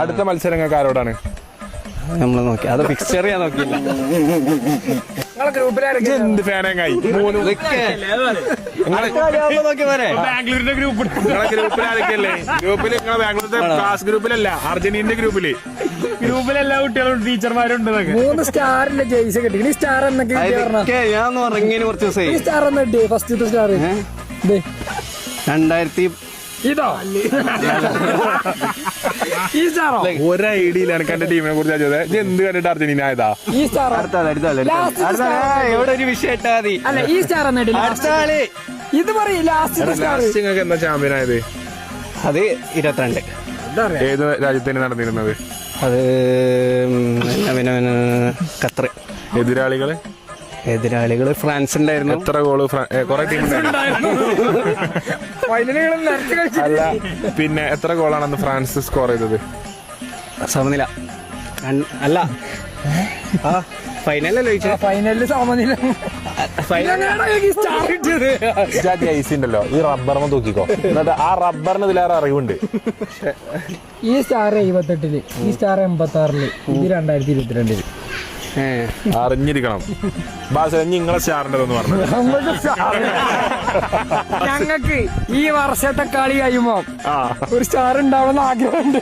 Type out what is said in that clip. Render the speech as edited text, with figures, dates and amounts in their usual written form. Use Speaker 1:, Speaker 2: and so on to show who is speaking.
Speaker 1: അടുത്ത മത്സരങ്ങൾക്ക് ആരോടാണ്
Speaker 2: നമ്മള് നോക്കി അത് ഫിക്സ്ചർ ചെയ്യാൻ നോക്കിയില്ല.
Speaker 1: എന്ത് ഫാനായി
Speaker 3: ബാംഗ്ലൂരിന്റെ ഗ്രൂപ്പ്
Speaker 1: നിങ്ങളെ ഗ്രൂപ്പിൽ ആരൊക്കെയല്ലേ? ഗ്രൂപ്പിൽ നിങ്ങളെ ബാംഗ്ലൂരിന്റെ ക്ലാസ് ഗ്രൂപ്പിലല്ല, അർജന്റീനന്റെ ഗ്രൂപ്പില്.
Speaker 3: ഗ്രൂപ്പിലെല്ലാ കുട്ടികളും ടീച്ചർമാരുണ്ട്.
Speaker 4: 3 സ്റ്റാറിന്റെ ജയിച്ച കിട്ടി. ഈ സ്റ്റാർ എന്നൊക്കെ
Speaker 2: ഞാൻ ഇറങ്ങിന് കുറച്ച് ദിവസമായി.
Speaker 4: ഈ സ്റ്റാർ എന്ന് കിട്ടി ഫസ്റ്റ് സ്റ്റാർ
Speaker 2: 2000
Speaker 4: ഇതോ ഈ സ്റ്റാറോ?
Speaker 1: ഒരു ഐഡിയയിലാണ് എന്റെ ടീമിനെ കുറിച്ച് ചോദിച്ചത്. ഇത് എന്ത് കണ്ടിട്ട് അർജന്റീന ആയതാ?
Speaker 4: ഈ സ്റ്റാർ
Speaker 2: എവിടെ ഒരു വിഷയം ഇട്ടാ മതി.
Speaker 4: അല്ല ഈ സ്റ്റാർ എന്നിട്ട്
Speaker 2: അടുത്ത കളി
Speaker 4: ഇത് പറയും ലാസ്റ്റ് സ്റ്റാർ.
Speaker 1: ലാസ്റ്റ് നിങ്ങൾക്ക് എന്താ ചാമ്പ്യൻ ആയത്?
Speaker 2: അത് 22.
Speaker 1: ഏത് രാജ്യത്തിന് നടന്നിരുന്നത്?
Speaker 2: അത് പിന്നെ ഖത്തർ. എതിരാളികള് ഫ്രാൻസ് ഉണ്ടായിരുന്നു.
Speaker 1: എത്ര ഗോള്? കൊറേ ടീം അല്ല, പിന്നെ എത്ര ഗോളാണ് അന്ന് ഫ്രാൻസ് സ്കോർ ചെയ്തത്?
Speaker 2: സമനില അല്ല, ഫൈനലല്ലോ ചോദിച്ചത്.
Speaker 4: ഫൈനലില് സമനില.
Speaker 1: ഐസ് ഉണ്ടല്ലോ, ഈ റബ്ബറിന് തൂക്കിക്കോ, എന്നിട്ട് ആ റബ്ബറിന് ഇതിലേറെ അറിവുണ്ട്.
Speaker 4: ഈ സ്റ്റാർ 78, ഈ സ്റ്റാർ 86, ഇത് 2022.
Speaker 1: അറിഞ്ഞിരിക്കണം. നിങ്ങളെ സ്റ്റാറിൻ്റെതെന്ന് പറഞ്ഞു.
Speaker 4: ഞങ്ങക്ക് ഈ വർഷത്തെ കളി കഴിയുമ്പോ ഒരു സ്റ്റാർ ഉണ്ടാവുന്ന ആഗ്രഹമുണ്ട്.